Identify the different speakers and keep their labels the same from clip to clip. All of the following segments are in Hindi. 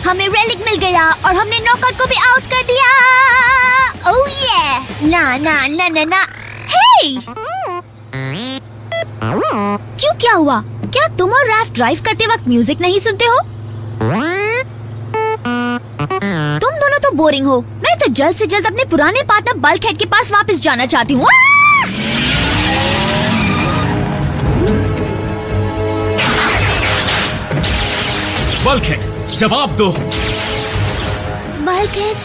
Speaker 1: हमें रेलिक मिल गया और हमने नॉकआउट को भी आउट कर दिया। ओह ये ना ना ना ना ना। हे क्यों, क्या हुआ? क्या तुम और रैफ ड्राइव करते वक्त म्यूजिक नहीं सुनते हो? तुम दोनों तो बोरिंग हो। मैं तो जल्द से जल्द अपने पुराने पार्टनर बल्कहेड के पास वापस जाना चाहती हूँ।
Speaker 2: बल्कहेड, जवाब दो।
Speaker 1: बल्कहेड,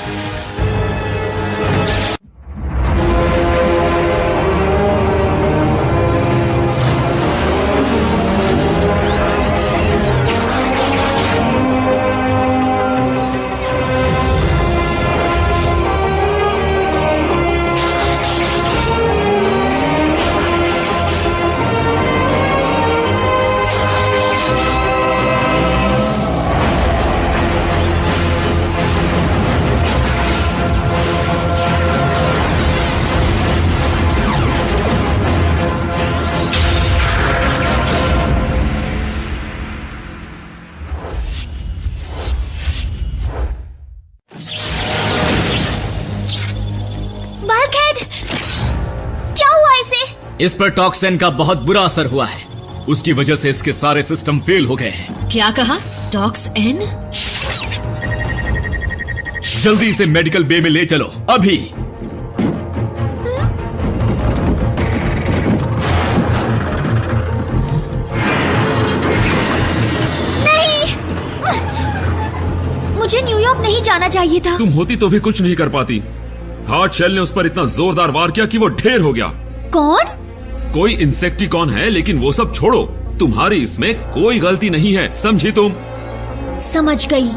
Speaker 2: इस पर टॉक्सिन का बहुत बुरा असर हुआ है। उसकी वजह से इसके सारे सिस्टम फेल हो गए हैं।
Speaker 3: क्या कहा? टॉक्सिन?
Speaker 2: जल्दी इसे मेडिकल बे में ले चलो, अभी।
Speaker 1: नहीं, मुझे न्यूयॉर्क नहीं जाना चाहिए था।
Speaker 4: तुम होती तो भी कुछ नहीं कर पाती। हार्ड शेल ने उस पर इतना जोरदार वार किया कि वो ढेर हो गया।
Speaker 1: कौन?
Speaker 4: कोई इंसेक्टिकॉन है, लेकिन वो सब छोड़ो, तुम्हारी इसमें कोई गलती नहीं है, समझी तुम?
Speaker 1: समझ गई।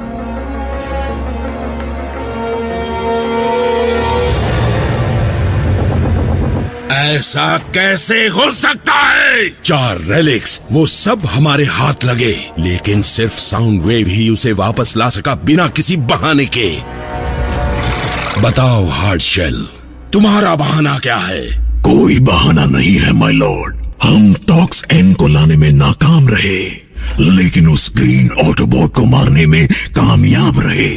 Speaker 5: ऐसा कैसे हो सकता है? 4 रेलिक्स, वो सब हमारे हाथ लगे, लेकिन सिर्फ साउंड वेव ही उसे वापस ला सका बिना किसी बहाने के। बताओ हार्ड शेल, तुम्हारा बहाना क्या है?
Speaker 6: कोई बहाना नहीं है माय लॉर्ड। हम टॉक्सिन को लाने में नाकाम रहे, लेकिन उस ग्रीन ऑटोबॉट को मारने में कामयाब रहे।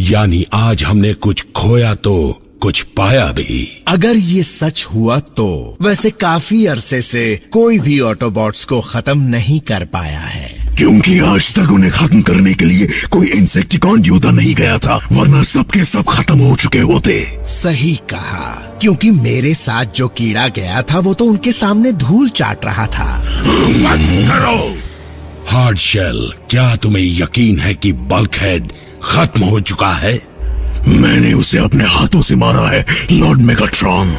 Speaker 5: यानी आज हमने कुछ खोया तो कुछ पाया भी।
Speaker 7: अगर ये सच हुआ तो वैसे काफी अरसे से कोई भी ऑटोबॉट्स को खत्म नहीं कर पाया है,
Speaker 6: क्योंकि आज तक उन्हें खत्म करने के लिए कोई इंसेक्टिकॉन योद्धा नहीं गया था, वरना सबके सब खत्म हो चुके होते।
Speaker 7: सही कहा, क्योंकि मेरे साथ जो कीड़ा गया था वो तो उनके सामने धूल चाट रहा था।
Speaker 5: बस करो। हार्ड शेल, क्या तुम्हें यकीन है कि बल्कहेड खत्म हो चुका है?
Speaker 6: मैंने उसे अपने हाथों से मारा है लॉर्ड मेगाट्रॉन।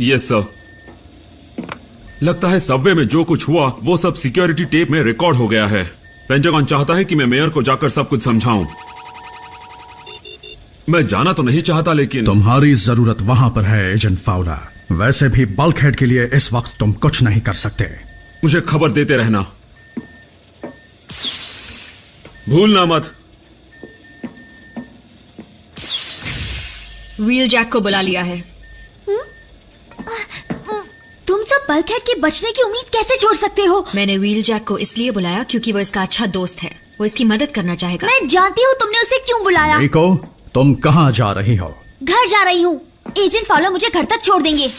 Speaker 4: Yes sir. लगता है सबवे में जो कुछ हुआ वो सब सिक्योरिटी टेप में रिकॉर्ड हो गया है। पेंटागन चाहता है कि मैं मेयर को जाकर सब कुछ समझाऊं। मैं जाना तो नहीं चाहता, लेकिन
Speaker 8: तुम्हारी जरूरत वहां पर है एजेंट फाउलर। वैसे भी बल्कहेड के लिए इस वक्त तुम कुछ नहीं कर सकते।
Speaker 4: मुझे खबर देते रहना, भूलना मत।
Speaker 3: व्हील जैक को बुला लिया है।
Speaker 1: तुम सब बल्कहेड के बचने की उम्मीद कैसे छोड़ सकते हो?
Speaker 3: मैंने व्हील जैक को इसलिए बुलाया क्योंकि वो इसका अच्छा दोस्त है, वो इसकी मदद करना चाहेगा।
Speaker 1: मैं जानती हूँ तुमने उसे क्यों बुलाया।
Speaker 8: रिको, तुम कहाँ जा रही हो?
Speaker 1: घर जा रही हूँ। एजेंट फाउलर मुझे घर तक छोड़ देंगे।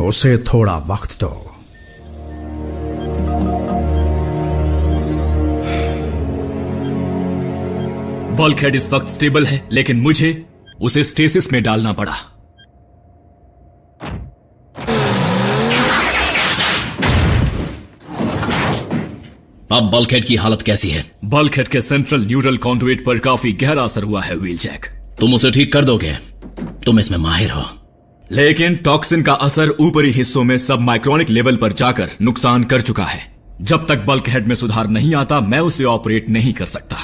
Speaker 8: उसे थोड़ा वक्त दो।
Speaker 2: बल्कहेड इस वक्त स्टेबल है, लेकिन मुझे उसे स्टेसिस में डालना पड़ा।
Speaker 9: अब बल्कहेड की हालत कैसी है?
Speaker 2: बल्कहेड के सेंट्रल न्यूरल कॉन्डुइट पर काफी गहरा असर हुआ है व्हील जैक।
Speaker 9: तुम उसे ठीक कर दोगे, तुम इसमें माहिर हो।
Speaker 2: लेकिन टॉक्सिन का असर ऊपरी हिस्सों में सब माइक्रोनिक लेवल पर जाकर नुकसान कर चुका है। जब तक बल्कहेड में सुधार नहीं आता, मैं उसे ऑपरेट नहीं कर सकता।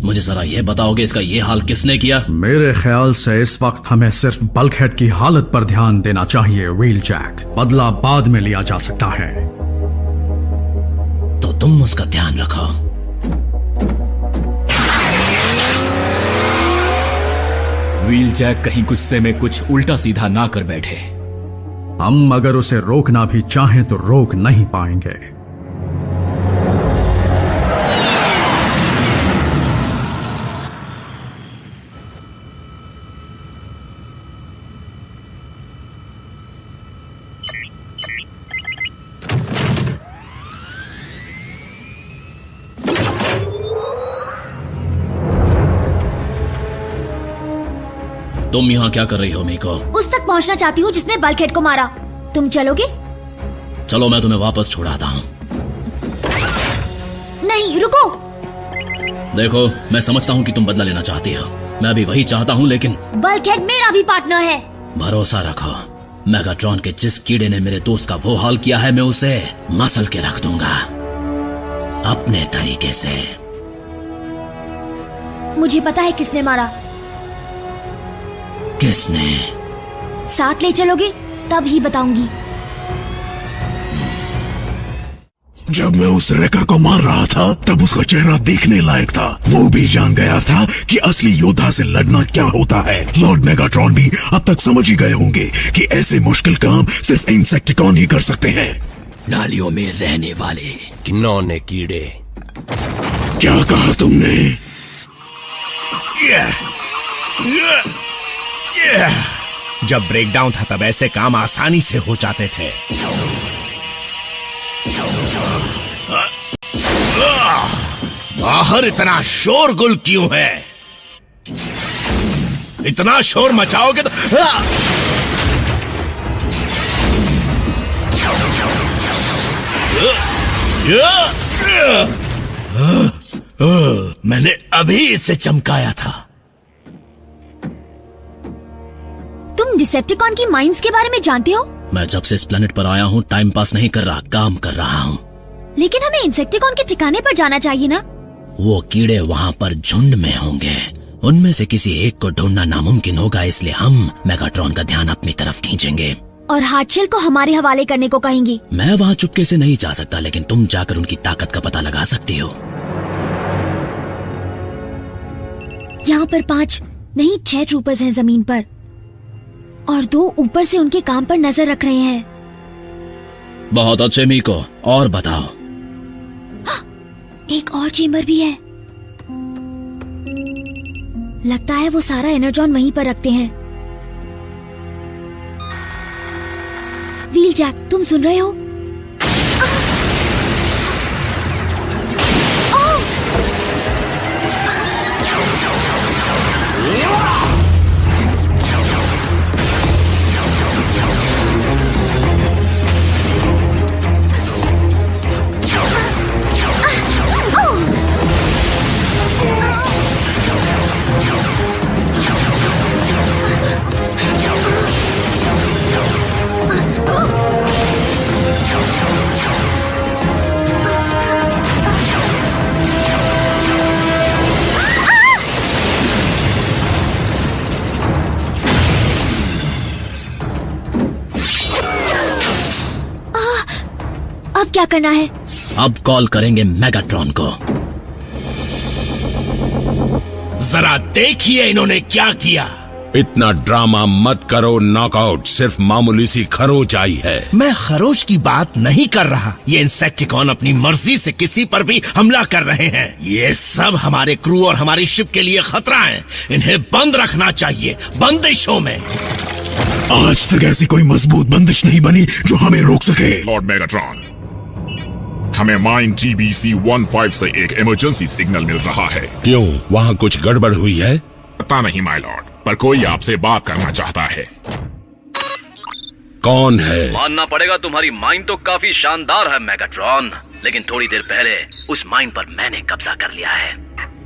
Speaker 9: मुझे जरा यह बताओगे इसका ये हाल किसने किया?
Speaker 8: मेरे ख्याल से इस वक्त हमें सिर्फ बल्कहेड की हालत पर ध्यान देना चाहिए व्हील जैक। बदला बाद में लिया जा सकता है।
Speaker 9: तो तुम उसका ध्यान रखो।
Speaker 2: व्हील जैक कहीं गुस्से में कुछ उल्टा सीधा ना कर बैठे।
Speaker 8: हम अगर उसे रोकना भी चाहें तो रोक नहीं पाएंगे।
Speaker 9: तुम यहाँ क्या कर रही हो मीको?
Speaker 1: उस तक पहुँचना चाहती हूँ जिसने बल्कहेड को मारा। तुम चलोगे?
Speaker 9: चलो मैं तुम्हें वापस छुड़ाता हूँ।
Speaker 1: नहीं, रुको।
Speaker 9: देखो, मैं समझता हूँ कि तुम बदला लेना चाहती हो। मैं भी वही चाहता हूँ, लेकिन
Speaker 1: बल्कहेड मेरा भी पार्टनर है।
Speaker 9: भरोसा रखो, मेगाट्रॉन के जिस कीड़े ने मेरे दोस्त का वो हाल किया है, मैं उसे मसल के रख दूंगा अपने तरीके से।
Speaker 1: मुझे पता है किसने मारा।
Speaker 9: किसने?
Speaker 1: साथ ले चलोगे? तब ही बताऊंगी।
Speaker 6: जब मैं उस रेका को मार रहा था तब उसका चेहरा देखने लायक था। वो भी जान गया था कि असली योद्धा से लड़ना क्या होता है। लॉर्ड मेगाट्रॉन भी अब तक समझ ही गए होंगे कि ऐसे मुश्किल काम सिर्फ इंसेक्टिकॉन ही कर सकते हैं।
Speaker 9: नालियों में रहने वाले
Speaker 7: घिनौने कीड़े।
Speaker 6: क्या कहा तुमने?
Speaker 7: जब ब्रेकडाउन था तब ऐसे काम आसानी से हो जाते थे। बाहर इतना शोरगुल क्यों है? इतना शोर मचाओगे तो मैंने अभी इसे चमकाया था।
Speaker 1: तुम डिसेप्टिकॉन की माइंस के बारे में जानते हो?
Speaker 9: मैं जब से इस प्लेनेट पर आया हूँ टाइम पास नहीं कर रहा, काम कर रहा हूँ।
Speaker 1: लेकिन हमें इंसेक्टिकॉन के ठिकाने पर जाना चाहिए ना?
Speaker 9: वो कीड़े वहाँ पर झुंड में होंगे। उनमें से किसी एक को ढूंढना नामुमकिन होगा, इसलिए हम मेगाट्रॉन का ध्यान अपनी तरफ खींचेंगे
Speaker 1: और हार्टशेल को हमारे हवाले करने को कहेंगे।
Speaker 9: मैं वहाँ चुपके से नहीं जा सकता, लेकिन तुम जाकर उनकी ताकत का पता लगा सकती हो।
Speaker 1: यहाँ पर 5 नहीं 6 ट्रूपर्स हैं जमीन पर, और 2 ऊपर से उनके काम पर नजर रख रहे हैं।
Speaker 9: बहुत अच्छे मीको, और बताओ।
Speaker 1: एक और चेम्बर भी है। लगता है वो सारा एनर्जॉन वहीं पर रखते हैं। व्हील जैक, तुम सुन रहे हो? अब क्या करना है?
Speaker 9: अब कॉल करेंगे मेगाट्रॉन को।
Speaker 7: जरा देखिए इन्होंने क्या किया।
Speaker 5: इतना ड्रामा मत करो नॉकआउट, सिर्फ मामूली सी खरोच आई है।
Speaker 7: मैं खरोच की बात नहीं कर रहा। ये इंसेक्टिकॉन अपनी मर्जी से किसी पर भी हमला कर रहे हैं। ये सब हमारे क्रू और हमारी शिप के लिए खतरा है। इन्हें बंद रखना चाहिए, बंदिशों में।
Speaker 6: आज तक ऐसी कोई मजबूत बंदिश नहीं बनी जो हमें रोक सके।
Speaker 10: लॉर्ड मेगाट्रॉन, हमें माइन TBC-15 से एक इमरजेंसी सिग्नल मिल रहा है।
Speaker 5: क्यों, वहाँ कुछ गड़बड़ हुई है?
Speaker 10: पता नहीं माय लॉर्ड, पर कोई आपसे बात करना चाहता है।
Speaker 5: कौन है?
Speaker 9: मानना पड़ेगा तुम्हारी माइन तो काफी शानदार है मेगाट्रॉन, लेकिन थोड़ी देर पहले उस माइन पर मैंने कब्जा कर लिया है।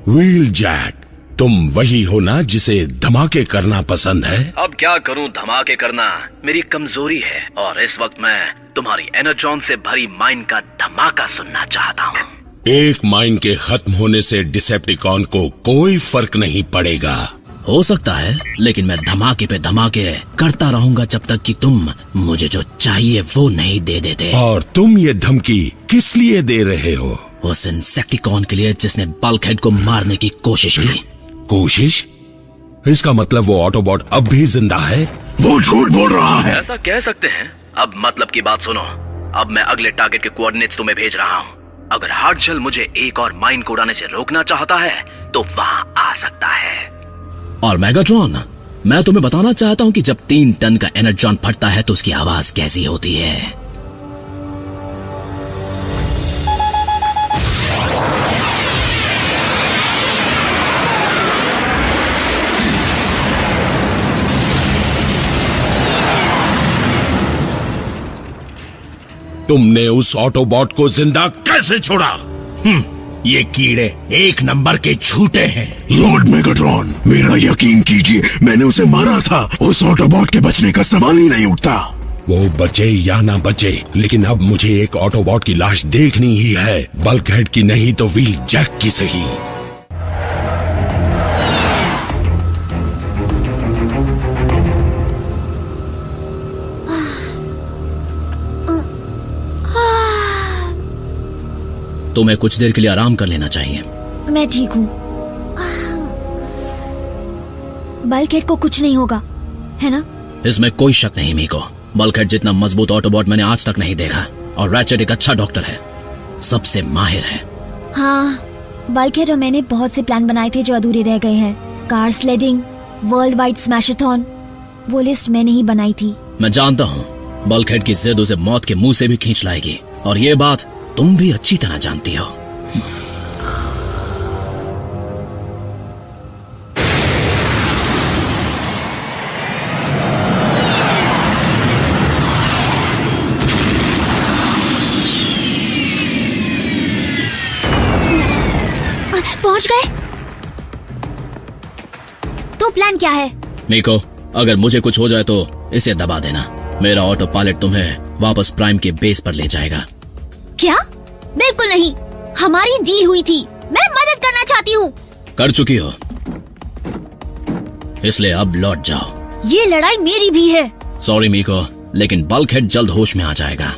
Speaker 5: व्हील जैक, तुम वही हो ना जिसे धमाके करना पसंद है?
Speaker 9: अब क्या करूं, धमाके करना मेरी कमजोरी है, और इस वक्त मैं तुम्हारी एनर्जॉन से भरी माइन का धमाका सुनना चाहता हूं।
Speaker 5: एक माइन के खत्म होने से डिसेप्टिकॉन को कोई फर्क नहीं पड़ेगा।
Speaker 9: हो सकता है, लेकिन मैं धमाके पे धमाके करता रहूंगा जब तक कि तुम मुझे जो चाहिए वो नहीं दे देते।
Speaker 5: और तुम ये धमकी किस लिए दे रहे हो?
Speaker 9: उस इंसेक्टिकॉन के लिए जिसने बल्कहेड को मारने की कोशिश की।
Speaker 5: कोशिश? इसका मतलब वो ऑटोबॉट अब भी जिंदा है?
Speaker 6: वो झूठ बोल रहा है।
Speaker 9: ऐसा कह सकते हैं। अब मतलब की बात सुनो। अब मैं अगले टारगेट के कोऑर्डिनेट्स तुम्हें भेज रहा हूँ। अगर हार्डशेल मुझे एक और माइन को उड़ाने से रोकना चाहता है तो वहां आ सकता है। और मेगाट्रॉन, मैं तुम्हें बताना चाहता हूँ कि जब 3 टन का एनर्जॉन फटता है तो उसकी आवाज कैसी होती है।
Speaker 5: तुमने उस ऑटोबॉट को जिंदा कैसे छोड़ा?
Speaker 7: ये कीड़े 1 नंबर के झूठे हैं।
Speaker 6: लॉर्ड मेगाट्रॉन, मेरा यकीन कीजिए, मैंने उसे मारा था। उस ऑटोबॉट के बचने का सवाल ही नहीं उठता।
Speaker 5: वो बचे या ना बचे, लेकिन अब मुझे एक ऑटोबॉट की लाश देखनी ही है। बल्कहेड की नहीं तो व्हील जैक की सही।
Speaker 9: तुम्हें कुछ देर के लिए आराम कर लेना चाहिए।
Speaker 1: मैं ठीक हूँ। बल्कहेड को कुछ नहीं होगा, है ना?
Speaker 9: इसमें कोई शक नहीं मीको। बल्कहेड जितना मजबूत ऑटोबॉट मैंने आज तक नहीं देखा। और रैचेट एक अच्छा डॉक्टर है, सबसे माहिर है।
Speaker 1: हाँ, बल्कहेड और मैंने बहुत से प्लान बनाए थे जो अधूरे रह गए हैं। कार स्लेडिंग, वर्ल्ड वाइड स्मैशाथॉन, वो लिस्ट मैंने ही बनाई थी।
Speaker 9: मैं जानता हूँ बल्कहेड की जिद उसे मौत के मुंह से भी खींच लाएगी, और ये बात तुम भी अच्छी तरह जानती हो।
Speaker 1: पहुंच गए? तो प्लान क्या है?
Speaker 9: मीको, अगर मुझे कुछ हो जाए तो इसे दबा देना। मेरा ऑटो पायलट तुम्हें वापस प्राइम के बेस पर ले जाएगा।
Speaker 1: क्या? बिल्कुल नहीं, हमारी डील हुई थी। मैं मदद करना चाहती हूँ।
Speaker 9: कर चुकी हो, इसलिए अब लौट जाओ।
Speaker 1: ये लड़ाई मेरी भी है।
Speaker 9: सॉरी मीको, लेकिन बल्कहेड जल्द होश में आ जाएगा,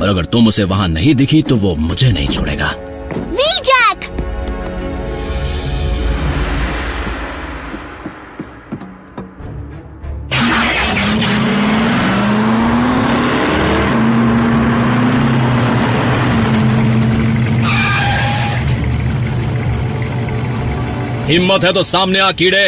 Speaker 9: और अगर तुम उसे वहां नहीं दिखी तो वो मुझे नहीं छोड़ेगा।
Speaker 1: Wheel jack!
Speaker 9: हिम्मत है तो सामने आ कीड़े।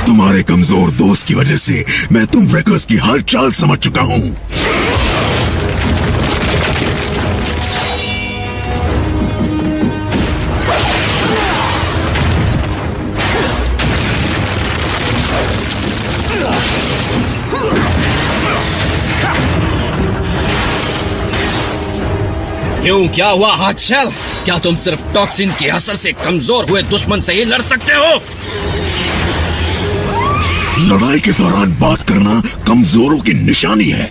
Speaker 6: तुम्हारे कमजोर दोस्त की वजह से मैं तुम व्रेकर्स की हर चाल समझ चुका हूँ।
Speaker 9: क्यों, क्या हुआ हार्डशेल? क्या तुम सिर्फ टॉक्सिन के असर से कमजोर हुए दुश्मन से ही लड़ सकते हो?
Speaker 6: लड़ाई के दौरान बात करना कमजोरों की निशानी है।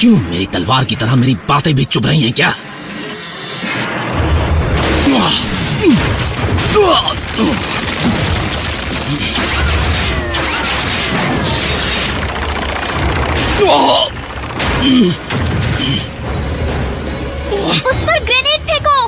Speaker 9: क्यों मेरी तलवार की तरह मेरी बातें भी चुभ रही हैं क्या?
Speaker 1: उस पर ग्रेनेड फेंको।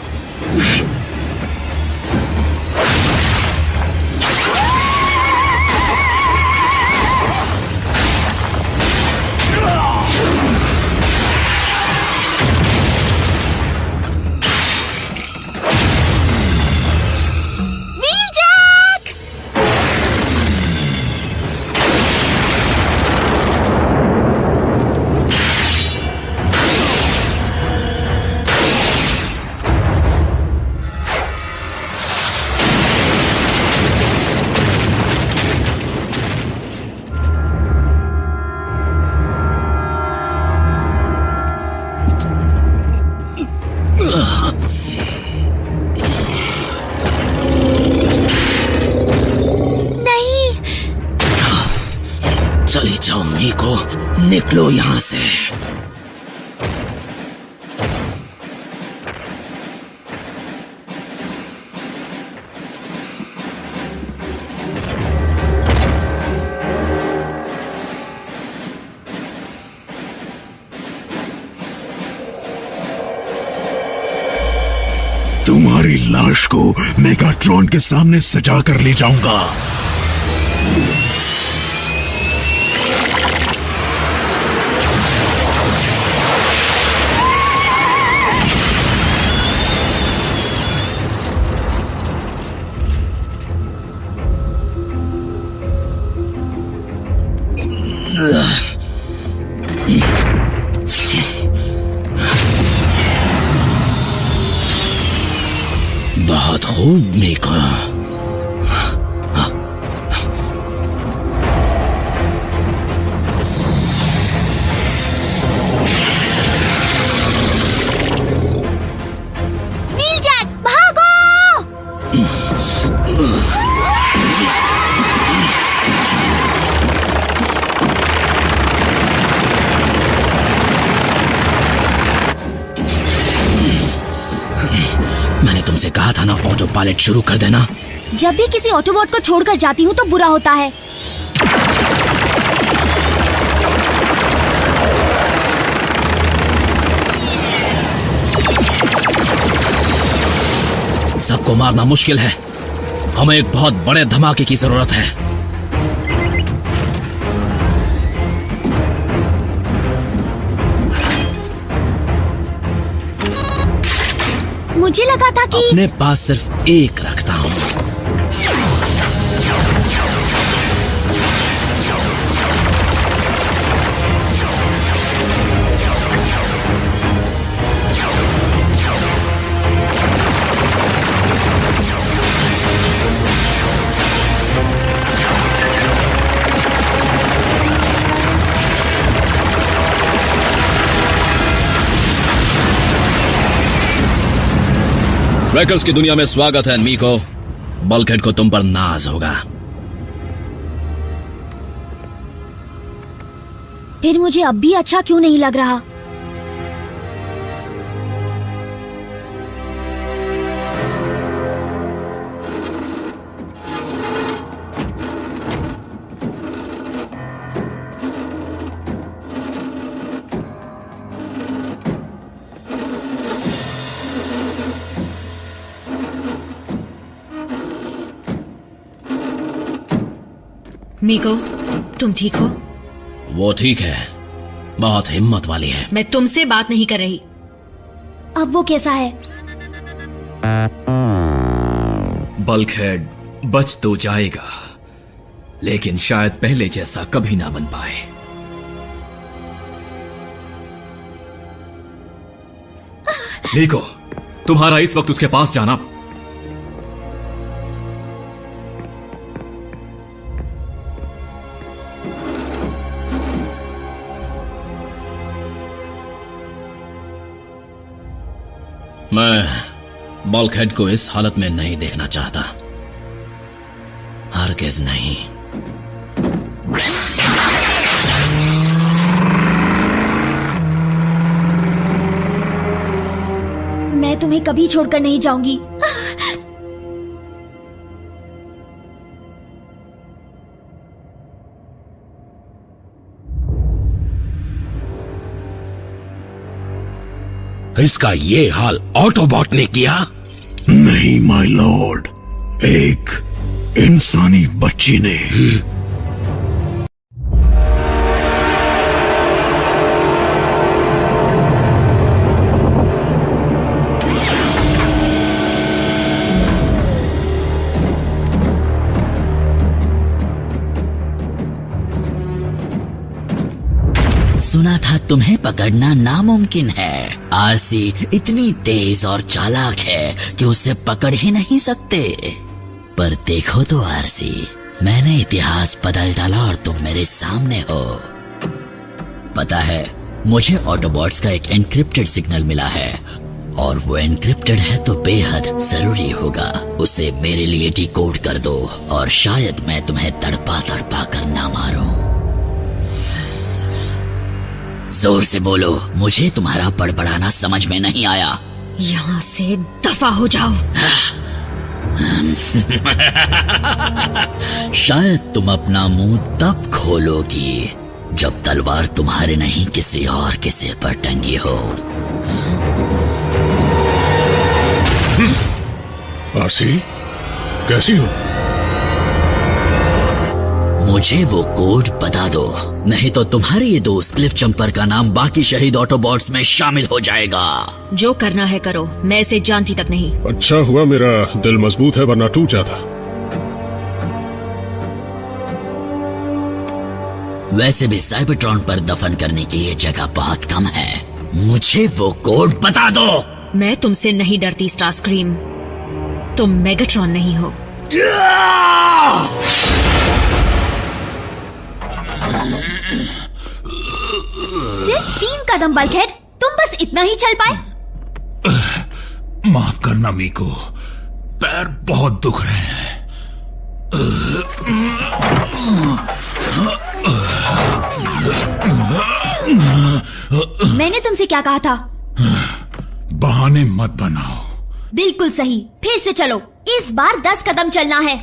Speaker 7: जाओ मीको, निकलो यहाँ से।
Speaker 6: तुम्हारी लाश को मेगाट्रॉन के सामने सजा कर ले जाऊंगा।
Speaker 7: बहुत खूब मीको।
Speaker 1: व्हीलजैक भागो!
Speaker 7: मैंने तुमसे कहा था ना ऑटो पायलट शुरू कर देना।
Speaker 1: जब भी किसी ऑटोबॉट को छोड़कर जाती हूँ तो बुरा होता है।
Speaker 7: सबको मारना मुश्किल है, हमें एक बहुत बड़े धमाके की जरूरत है।
Speaker 1: मुझे लगा था कि
Speaker 7: अपने पास सिर्फ एक रखता हूँ। रैकर्स की दुनिया में स्वागत है मीको। बल्कहेड को तुम पर नाज होगा।
Speaker 1: फिर मुझे अब भी अच्छा क्यों नहीं लग रहा?
Speaker 3: मीको, तुम ठीक हो?
Speaker 7: वो ठीक है, बहुत हिम्मत वाली है।
Speaker 3: मैं तुमसे बात नहीं कर रही।
Speaker 1: अब वो कैसा है?
Speaker 2: बल्कहेड बच तो जाएगा, लेकिन शायद पहले जैसा कभी ना बन पाए। मीको, तुम्हारा इस वक्त उसके पास जाना
Speaker 7: मैं बल्कहेड को इस हालत में नहीं देखना चाहता, हरगिज़ नहीं।
Speaker 1: मैं तुम्हें कभी छोड़कर नहीं जाऊंगी।
Speaker 5: इसका ये हाल ऑटोबॉट ने किया?
Speaker 6: नहीं माय लॉर्ड, एक इंसानी बच्ची ने।
Speaker 11: सुना था तुम्हें पकड़ना नामुमकिन है। आरसी इतनी तेज और चालाक है कि उसे पकड़ ही नहीं सकते। पर देखो तो आरसी, मैंने इतिहास बदल डाला और तुम मेरे सामने हो। पता है, मुझे ऑटोबॉट्स का एक एन्क्रिप्टेड सिग्नल मिला है, और वो एन्क्रिप्टेड है तो बेहद जरूरी होगा। उसे मेरे लिए डिकोड कर दो और शायद मैं तुम्हें तड़पा तड़पा कर ना मारूं। जोर से बोलो, मुझे तुम्हारा बड़बड़ाना समझ में नहीं आया।
Speaker 3: यहाँ से दफा हो जाओ।
Speaker 11: शायद तुम अपना मुंह तब खोलोगी जब तलवार तुम्हारे नहीं किसी और के सिर पर टंगी हो।
Speaker 6: आरसी, कैसी हो?
Speaker 11: मुझे वो कोड बता दो, नहीं तो तुम्हारे ये दोस्त क्लिफ जंपर का नाम बाकी शहीद ऑटोबॉट्स में शामिल हो जाएगा।
Speaker 3: जो करना है करो, मैं इसे जानती तक नहीं।
Speaker 6: अच्छा हुआ मेरा दिल मजबूत है, वरना टूट जाता।
Speaker 11: वैसे भी साइबरट्रॉन पर दफन करने के लिए जगह बहुत कम है। मुझे वो कोड बता दो।
Speaker 3: मैं तुमसे नहीं डरती स्टारस्क्रीम, तुम मेगाट्रॉन नहीं हो।
Speaker 1: सिर्फ 3 कदम बल्कहेड, तुम बस इतना ही चल पाए।
Speaker 6: माफ करना मीको, पैर बहुत दुख रहे हैं।
Speaker 1: मैंने तुमसे क्या कहा था?
Speaker 6: बहाने मत बनाओ।
Speaker 1: बिल्कुल सही, फिर से चलो। इस बार 10 कदम चलना है।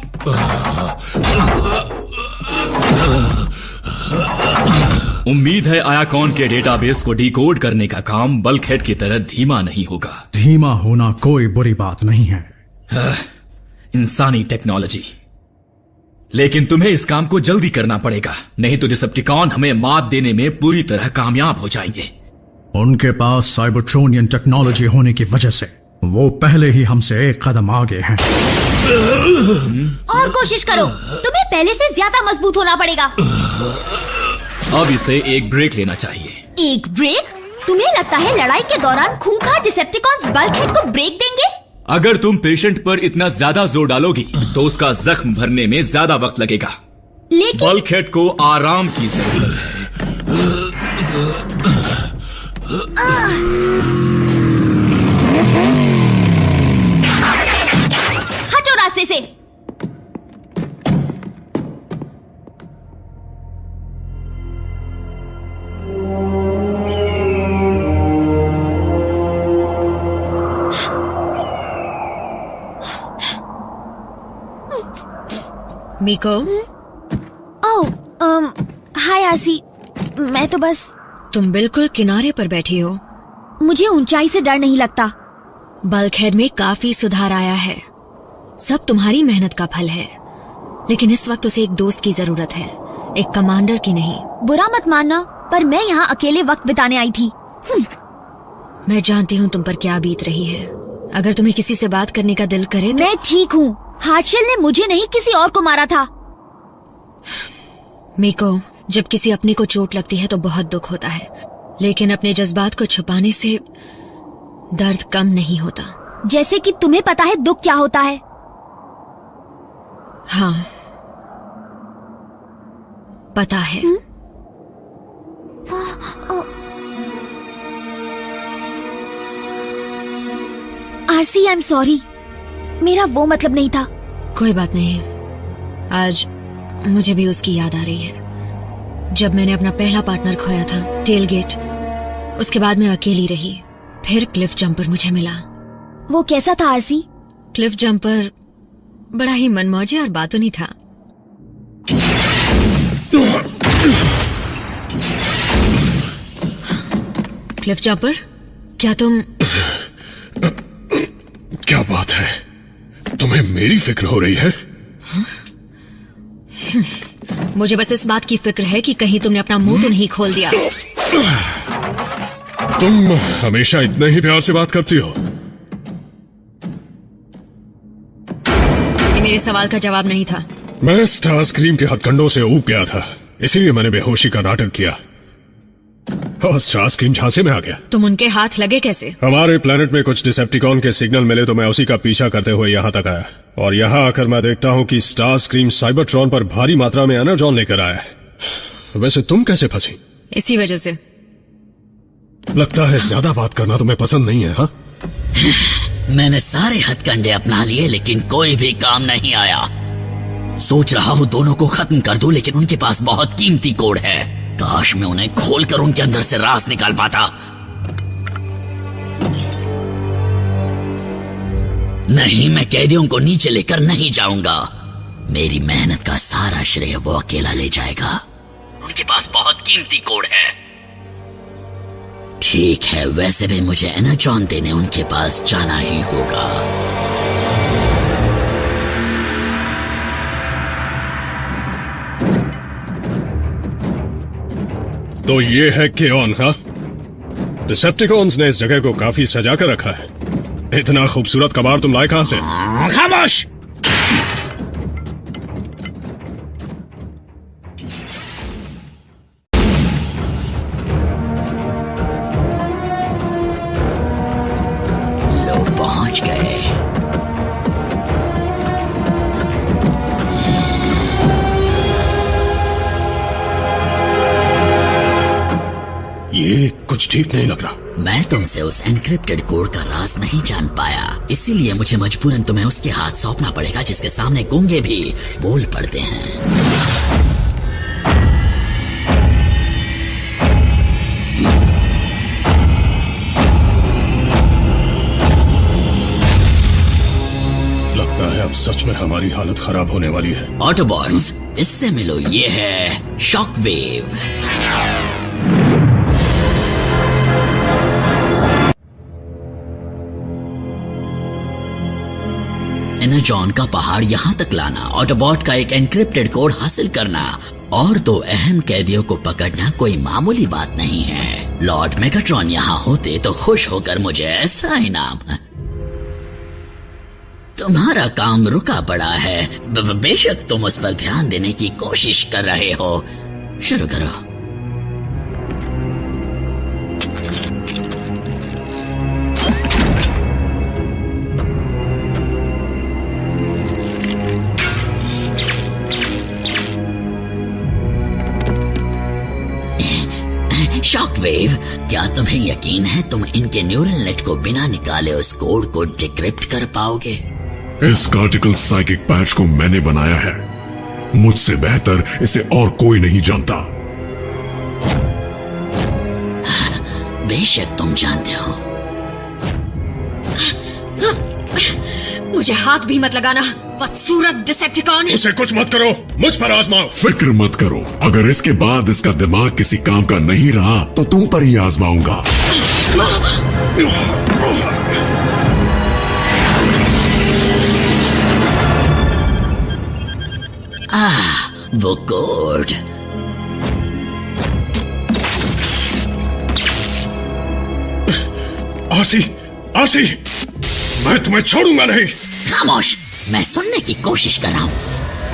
Speaker 2: उम्मीद है आयाकॉन के डेटाबेस को डिकोड करने का काम बल्कहेड की तरह धीमा नहीं होगा।
Speaker 8: धीमा होना कोई बुरी बात नहीं है।
Speaker 2: इंसानी टेक्नोलॉजी, लेकिन तुम्हें इस काम को जल्दी करना पड़ेगा, नहीं तो डिसेप्टिकॉन हमें मात देने में पूरी तरह कामयाब हो जाएंगे।
Speaker 8: उनके पास साइबरट्रोनियन टेक्नोलॉजी होने की वजह से वो पहले ही हमसे एक कदम आगे हैं।
Speaker 1: और कोशिश करो, तुम्हें पहले से ज्यादा मजबूत होना पड़ेगा।
Speaker 2: अब इसे एक ब्रेक लेना चाहिए।
Speaker 1: एक ब्रेक? तुम्हें लगता है लड़ाई के दौरान खूंखार डिसेप्टिकॉन्स बल्कहेड को ब्रेक देंगे?
Speaker 2: अगर तुम पेशेंट पर इतना ज्यादा जोर डालोगी तो उसका जख्म भरने में ज्यादा वक्त लगेगा।
Speaker 1: लेकिन
Speaker 2: बल्कहेड को आराम की जरूरत है।
Speaker 1: हटो रास्ते से।
Speaker 3: मीको।
Speaker 1: हाय आरसी, मैं तो बस।
Speaker 3: तुम बिल्कुल किनारे पर बैठी हो।
Speaker 1: मुझे ऊंचाई से डर नहीं लगता।
Speaker 3: बल्कहेड में काफी सुधार आया है, सब तुम्हारी मेहनत का फल है। लेकिन इस वक्त उसे एक दोस्त की जरूरत है, एक कमांडर की नहीं।
Speaker 1: बुरा मत मानना, पर मैं यहाँ अकेले वक्त बिताने आई थी।
Speaker 3: मैं जानती हूँ तुम पर क्या बीत रही है। अगर तुम्हें किसी से बात करने का दिल करे तो...
Speaker 1: मैं ठीक हूँ। हार्टशेल ने मुझे नहीं किसी और को मारा था।
Speaker 3: मीको, जब किसी अपने को चोट लगती है तो बहुत दुख होता है, लेकिन अपने जज्बात को छुपाने से दर्द कम नहीं होता।
Speaker 1: जैसे कि तुम्हें पता है दुख क्या होता है।
Speaker 3: हाँ, पता है।
Speaker 1: आरसी, आई एम सॉरी, मेरा वो मतलब नहीं था।
Speaker 3: कोई बात नहीं, आज मुझे भी उसकी याद आ रही है। जब मैंने अपना पहला पार्टनर खोया था, टेलगेट, उसके बाद मैं अकेली रही। फिर क्लिफ जंपर मुझे मिला।
Speaker 1: वो कैसा था आरसी?
Speaker 3: क्लिफ जंपर बड़ा ही मनमौजी और बातूनी था। क्लिफ जंपर, क्या तुम...
Speaker 6: क्या बात है, तुम्हें मेरी फिक्र हो रही है?
Speaker 3: मुझे बस इस बात की फिक्र है कि कहीं तुमने अपना मुंह तो नहीं खोल दिया।
Speaker 6: तुम हमेशा इतना ही प्यार से बात करती हो।
Speaker 3: ये मेरे सवाल का जवाब नहीं था।
Speaker 6: मैं स्टारस्क्रीम के हथकंडों से ऊब गया था, इसीलिए मैंने बेहोशी का नाटक किया और स्टारस्क्रीम झांसे में आ गया।
Speaker 3: तुम उनके हाथ लगे कैसे?
Speaker 6: हमारे प्लेनेट में कुछ डिसेप्टिकॉन के सिग्नल मिले तो मैं उसी का पीछा करते हुए यहाँ तक आया, और यहाँ आकर मैं देखता हूँ कि स्टारस्क्रीम साइबरट्रॉन पर भारी मात्रा में एनर्जॉन लेकर आया है। वैसे तुम कैसे फंसी?
Speaker 3: इसी वजह से।
Speaker 6: लगता है ज्यादा बात करना तुम्हें पसंद नहीं है। हाँ,
Speaker 11: मैंने सारे हथकंडे अपना लिए लेकिन कोई भी काम नहीं आया। सोच रहा हूँ दोनों को खत्म कर दूं, लेकिन उनके पास बहुत कीमती कोड है। काश मैं उन्हें खोलकर उनके अंदर से राज निकाल पाता। नहीं, मैं कैदियों को नीचे लेकर नहीं जाऊंगा। मेरी मेहनत का सारा श्रेय वो अकेला ले जाएगा। उनके पास बहुत कीमती कोड है। ठीक है, वैसे भी मुझे एनर्जॉन देने उनके पास जाना ही होगा।
Speaker 12: तो ये है केओन, हाँ? डिसेप्टिकॉन्स ने इस जगह को काफी सजा कर रखा है। इतना खूबसूरत कबाड़ तुम लाए कहां से?
Speaker 11: खामोश! लो, पहुंच गए।
Speaker 12: ये कुछ ठीक नहीं लग रहा।
Speaker 11: मैं तुमसे उस एन्क्रिप्टेड कोड का राज नहीं जान पाया, इसीलिए मुझे मजबूरन तुम्हें उसके हाथ सौंपना पड़ेगा, जिसके सामने गूंगे भी बोल पड़ते हैं।
Speaker 12: लगता है अब सच में हमारी हालत खराब होने वाली है।
Speaker 11: ऑटोबॉट्स, इससे मिलो, ये है शॉकवेव। एनर्जॉन का पहाड़ यहां तक लाना, ऑटोबॉट का एक एन्क्रिप्टेड कोड हासिल करना और दो अहम कैदियों को पकड़ना कोई मामूली बात नहीं है। लॉर्ड मेगाट्रॉन यहां होते तो खुश होकर मुझे ऐसा इनाम। तुम्हारा काम रुका पड़ा है। बेशक तुम उस पर ध्यान देने की कोशिश कर रहे हो। शुरू करो। शॉकवेव, क्या तुम्हें यकीन है तुम इनके न्यूरल नेट को बिना निकाले उस कोड को डिक्रिप्ट कर पाओगे?
Speaker 6: इस कार्टिकल साइकिक पैच को मैंने बनाया है। मुझसे बेहतर इसे और कोई नहीं जानता।
Speaker 11: बेशक तुम जानते हो।
Speaker 3: मुझे हाथ भी मत लगाना, बदसूरत डिसेप्टिकॉन।
Speaker 12: उसे कुछ मत करो, मुझ पर आजमाओ।
Speaker 6: फिक्र मत करो, अगर इसके बाद इसका दिमाग किसी काम का नहीं रहा तो तुम पर ही आजमाऊंगा।
Speaker 11: वो कोड।
Speaker 12: आसी, मैं तुम्हें छोड़ूंगा नहीं।
Speaker 11: खामोश, मैं सुनने की कोशिश कर रहा हूँ।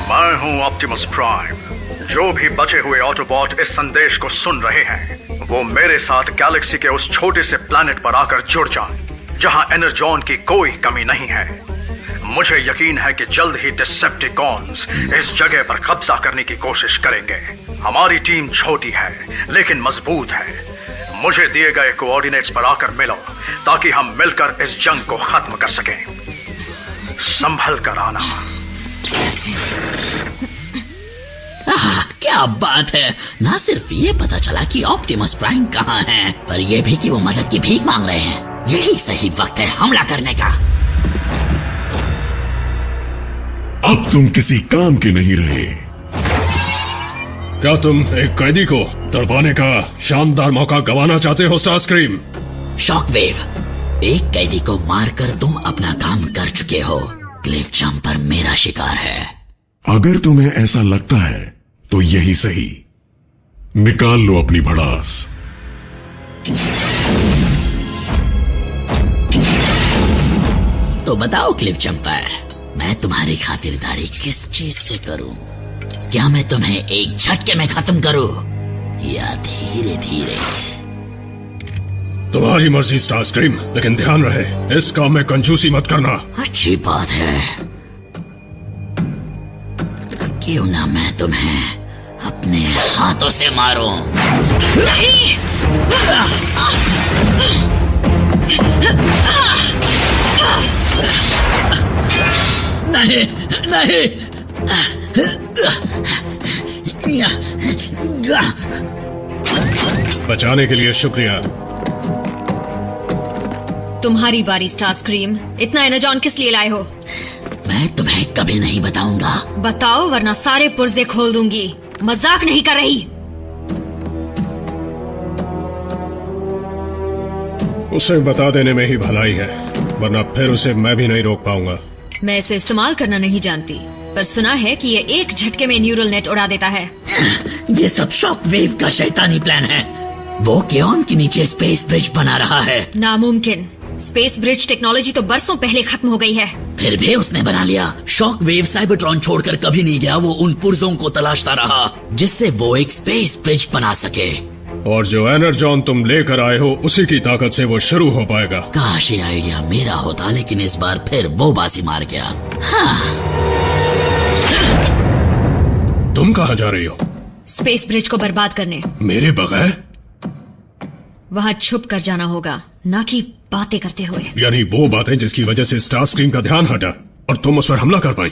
Speaker 13: मैं हूँ ऑप्टिमस प्राइम। जो भी बचे हुए ऑटोबॉट इस संदेश को सुन रहे हैं, वो मेरे साथ गैलेक्सी के उस छोटे से प्लैनेट पर आकर जुड़ जाएं, जहाँ एनर्जॉन की कोई कमी नहीं है। मुझे यकीन है कि जल्द ही डिसेप्टिकॉन्स इस जगह पर कब्जा करने की कोशिश करेंगे। हमारी टीम छोटी है लेकिन मजबूत है। मुझे दिए गए कोऑर्डिनेट्स पर आकर मिलो ताकि हम मिलकर इस जंग को खत्म कर सकें। संभल कर आना।
Speaker 11: क्या बात है। ना सिर्फ ये पता चला कि ऑप्टिमस प्राइम कहाँ है, पर यह भी कि वो मदद की भीख मांग रहे हैं। यही सही वक्त है हमला करने का।
Speaker 6: अब तुम किसी काम के नहीं रहे।
Speaker 12: क्या तुम एक कैदी को तड़पाने का शानदार मौका गंवाना चाहते हो स्टारस्क्रीम?
Speaker 11: शॉकवेव, एक कैदी को मारकर तुम अपना काम कर चुके हो। क्लिफ जंपर मेरा शिकार है।
Speaker 6: अगर तुम्हें ऐसा लगता है तो यही सही। निकाल लो अपनी भड़ास।
Speaker 11: तो बताओ क्लिफ जंपर, मैं तुम्हारी खातिरदारी किस चीज से करूं? क्या मैं तुम्हें एक झटके में खत्म करूं या धीरे धीरे?
Speaker 12: तुम्हारी मर्जी स्टारस्क्रीम, लेकिन ध्यान रहे इस काम में कंजूसी मत करना।
Speaker 11: अच्छी बात है। क्यों ना मैं तुम्हें अपने हाथों से मारूं? नहीं! नहीं, नहीं!
Speaker 12: बचाने के लिए शुक्रिया।
Speaker 3: तुम्हारी बारी स्टारस्क्रीम। इतना एनर्जॉन किस लिए लाए हो?
Speaker 11: मैं तुम्हें कभी नहीं बताऊंगा।
Speaker 3: बताओ वरना सारे पुर्जे खोल दूंगी। मजाक नहीं कर रही।
Speaker 12: उसे बता देने में ही भलाई है, वरना फिर उसे मैं भी नहीं रोक पाऊंगा।
Speaker 3: मैं इसे इस्तेमाल करना नहीं जानती, पर सुना है कि ये एक झटके में न्यूरल नेट उड़ा देता है।
Speaker 11: ये सब शॉक वेव का शैतानी प्लान है। वो केओन के नीचे स्पेस ब्रिज बना रहा है।
Speaker 3: नामुमकिन। स्पेस ब्रिज टेक्नोलॉजी तो बरसों पहले खत्म हो गई है।
Speaker 11: फिर भी उसने बना लिया। शॉक वेव साइबरट्रॉन छोड़कर कभी नहीं गया। वो उन पुर्जों को तलाशता रहा जिससे वो एक स्पेस ब्रिज बना सके।
Speaker 12: और जो एनर्जॉन तुम लेकर आए हो उसी की ताकत से वो शुरू हो पाएगा।
Speaker 11: काश ये आइडिया मेरा होता, लेकिन इस बार फिर वो बाजी मार गया। हाँ।
Speaker 12: तुम कहाँ जा रही हो?
Speaker 3: स्पेस ब्रिज को बर्बाद करने।
Speaker 12: मेरे बगैर?
Speaker 3: वहाँ छुप कर जाना होगा, ना कि बातें करते हुए।
Speaker 12: यानी वो बातें जिसकी वजह से स्टारस्क्रीम का ध्यान हटा और तुम उस पर हमला कर पाई।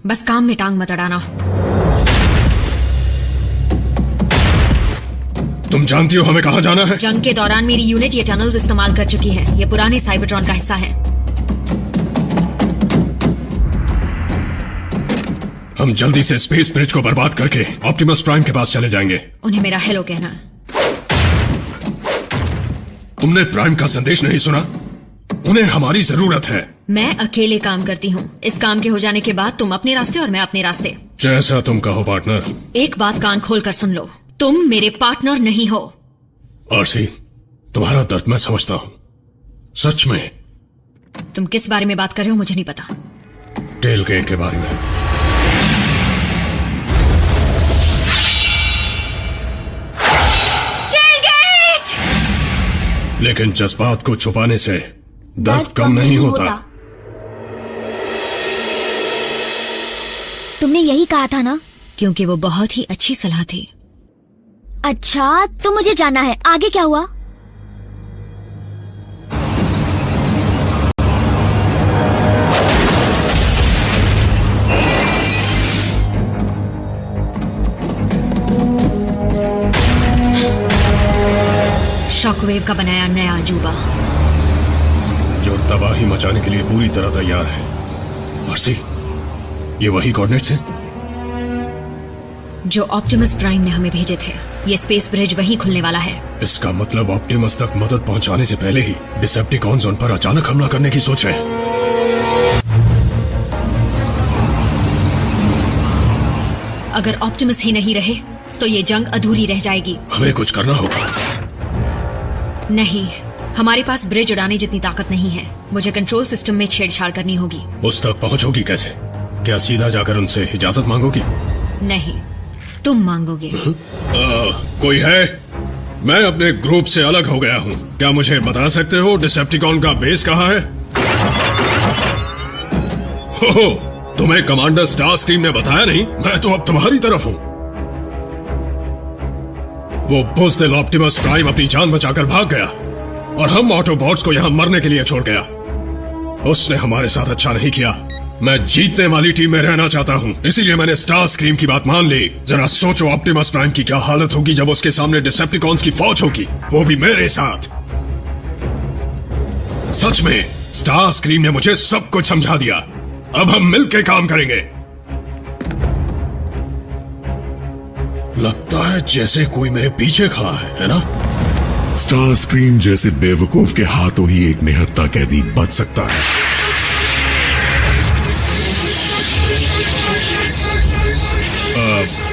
Speaker 3: बस काम में टांग मत अड़ाना।
Speaker 12: तुम जानती हो हमें कहाँ जाना है?
Speaker 3: जंग के दौरान मेरी यूनिट ये टनल्स इस्तेमाल कर चुकी है। ये पुराने साइबरट्रॉन का हिस्सा है।
Speaker 12: हम जल्दी से स्पेस ब्रिज को बर्बाद करके ऑप्टिमस प्राइम के पास चले जाएंगे।
Speaker 3: उन्हें मेरा हेलो कहना।
Speaker 12: तुमने प्राइम का संदेश नहीं सुना? उन्हें हमारी जरूरत है।
Speaker 3: मैं अकेले काम करती हूँ। इस काम के हो जाने के बाद तुम अपने रास्ते और मैं अपने रास्ते।
Speaker 12: जैसा तुम कहो पार्टनर।
Speaker 3: एक बात कान खोल कर सुन लो, तुम मेरे पार्टनर नहीं हो।
Speaker 12: आरसी, तुम्हारा दर्द मैं समझता हूँ। सच में।
Speaker 3: तुम किस बारे में बात कर रहे हो मुझे नहीं पता।
Speaker 12: टेलगेट के बारे में।
Speaker 1: टेलगेट!
Speaker 12: लेकिन जज्बात को छुपाने से दर्द कम नहीं होता।
Speaker 1: तुमने यही कहा था ना?
Speaker 3: क्योंकि वो बहुत ही अच्छी सलाह थी।
Speaker 1: अच्छा, तो मुझे जाना है। आगे क्या हुआ?
Speaker 3: शॉकवेव का बनाया नया अजूबा
Speaker 12: जो तबाही मचाने के लिए पूरी तरह तैयार है। आरसी, ये वही कोऑर्डिनेट्स हैं
Speaker 3: जो ऑप्टिमस प्राइम ने हमें भेजे थे। ये स्पेस ब्रिज वहीं खुलने वाला है।
Speaker 12: इसका मतलब ऑप्टिमस तक मदद पहुंचाने से पहले ही डिसेप्टिकॉन्स उन पर अचानक हमला करने की सोच रहे हैं।
Speaker 3: अगर ऑप्टिमस ही नहीं रहे तो ये जंग अधूरी रह जाएगी।
Speaker 12: हमें कुछ करना होगा।
Speaker 3: नहीं, हमारे पास ब्रिज उड़ाने जितनी ताकत नहीं है। मुझे कंट्रोल सिस्टम में छेड़छाड़ करनी होगी।
Speaker 12: उस तक पहुंचोगी कैसे? क्या सीधा जाकर उनसे इजाजत मांगोगी?
Speaker 3: नहीं, तुम मांगोगे।
Speaker 12: कोई है? मैं अपने ग्रुप से अलग हो गया हूँ। क्या मुझे बता सकते हो डिसेप्टिकॉन का बेस कहाँ है? हो, तुम्हें कमांडर स्टारस्क्रीम ने बताया नहीं? मैं तो अब तुम्हारी तरफ हूँ। वो बुज़दिल ऑप्टिमस प्राइम अपनी जान बचाकर भाग गया और हम ऑटोबॉट्स को यहाँ मरने के लिए छोड़ गया। उसने हमारे साथ अच्छा नहीं किया। मैं जीतने वाली टीम में रहना चाहता हूँ, इसीलिए मैंने स्टारस्क्रीम की बात मान ली। जरा सोचो ऑप्टिमस प्राइम की क्या हालत होगी जब उसके सामने डिसेप्टिकॉन्स की फौज होगी, वो भी मेरे साथ। सच में स्टारस्क्रीम ने मुझे सब कुछ समझा दिया। अब हम मिलकर काम करेंगे। लगता है जैसे कोई मेरे पीछे खड़ा है ना?
Speaker 6: स्टारस्क्रीम जैसे बेवकूफ के हाथों ही एक निहत्था कैदी बच सकता है।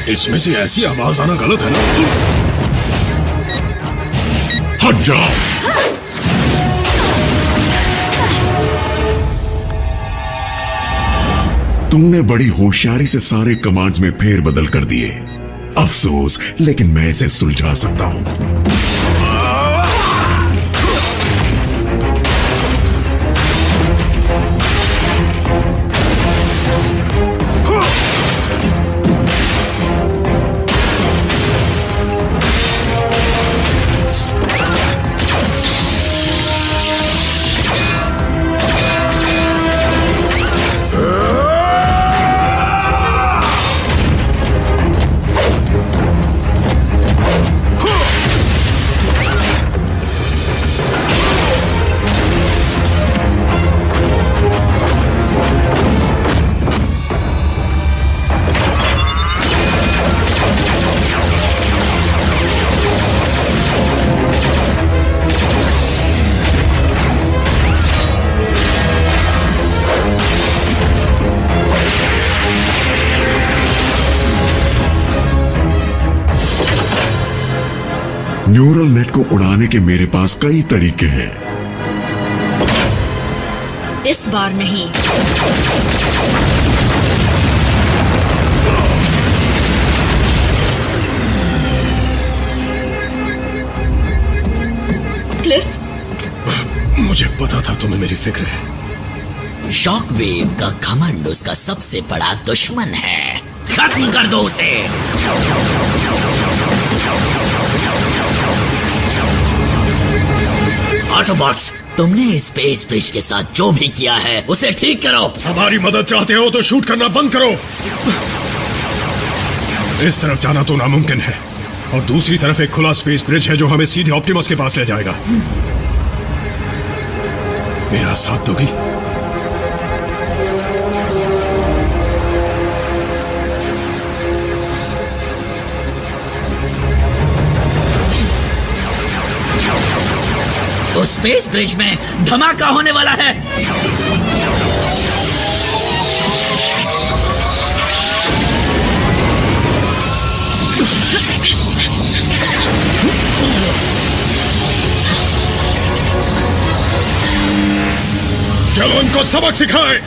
Speaker 12: इसमें से ऐसी आवाज आना गलत है ना?
Speaker 6: हट जाओ। तुमने बड़ी होशियारी से सारे कमांड्स में फेरबदल कर दिए। अफसोस, लेकिन मैं इसे सुलझा सकता हूं। न्यूरल नेट को उड़ाने के मेरे पास कई तरीके हैं।
Speaker 3: इस बार नहीं। क्लिफ,
Speaker 12: मुझे पता था तुम्हें मेरी फिक्र है।
Speaker 11: शॉकवेव का घमंड उसका सबसे बड़ा दुश्मन है। खत्म कर दो उसे। ऑटोबॉट्स, तुमने स्पेस ब्रिज के साथ जो भी किया है उसे ठीक करो।
Speaker 12: हमारी मदद चाहते हो तो शूट करना बंद करो। इस तरफ जाना तो नामुमकिन है और दूसरी तरफ एक खुला स्पेस ब्रिज है जो हमें सीधे ऑप्टिमस के पास ले जाएगा। मेरा साथ दोगी?
Speaker 11: उस स्पेस ब्रिज में धमाका होने वाला है।
Speaker 12: चलो उनको सबक सिखाएं।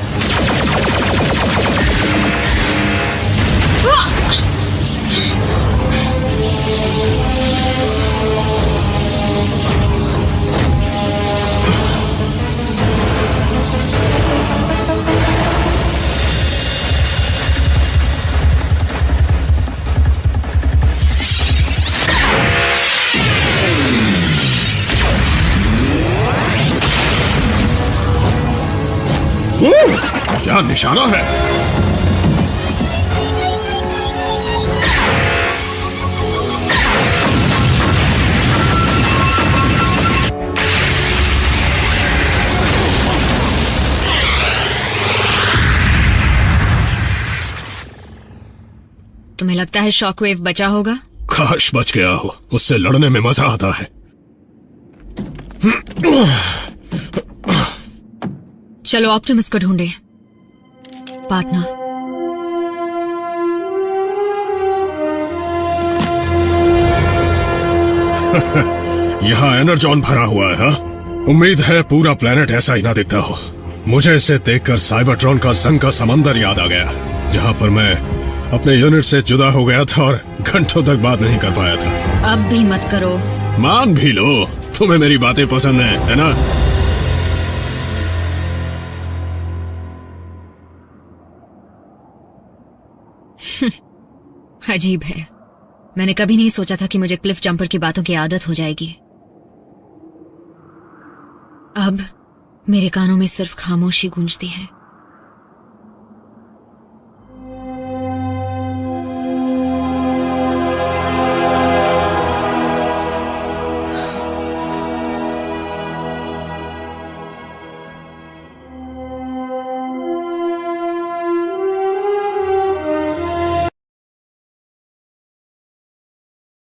Speaker 12: क्या निशाना है?
Speaker 3: तुम्हें लगता है शॉकवेव बचा होगा?
Speaker 12: काश बच गया हो, उससे लड़ने में मजा आता है।
Speaker 3: चलो ऑप्टिमस को ढूंढे। पार्टनर,
Speaker 12: यहाँ एनर्जॉन भरा हुआ है। हा? उम्मीद है पूरा प्लेनेट ऐसा ही ना दिखता हो। मुझे इसे देखकर साइबरट्रॉन का जंग का समंदर याद आ गया, जहाँ पर मैं अपने यूनिट से जुदा हो गया था और घंटों तक बात नहीं कर पाया था।
Speaker 3: अब भी मत करो।
Speaker 12: मान भी लो, तुम्हें मेरी बातें पसंद है ना?
Speaker 3: अजीब है, मैंने कभी नहीं सोचा था कि मुझे क्लिफ जंपर की बातों की आदत हो जाएगी। अब मेरे कानों में सिर्फ खामोशी गूंजती है।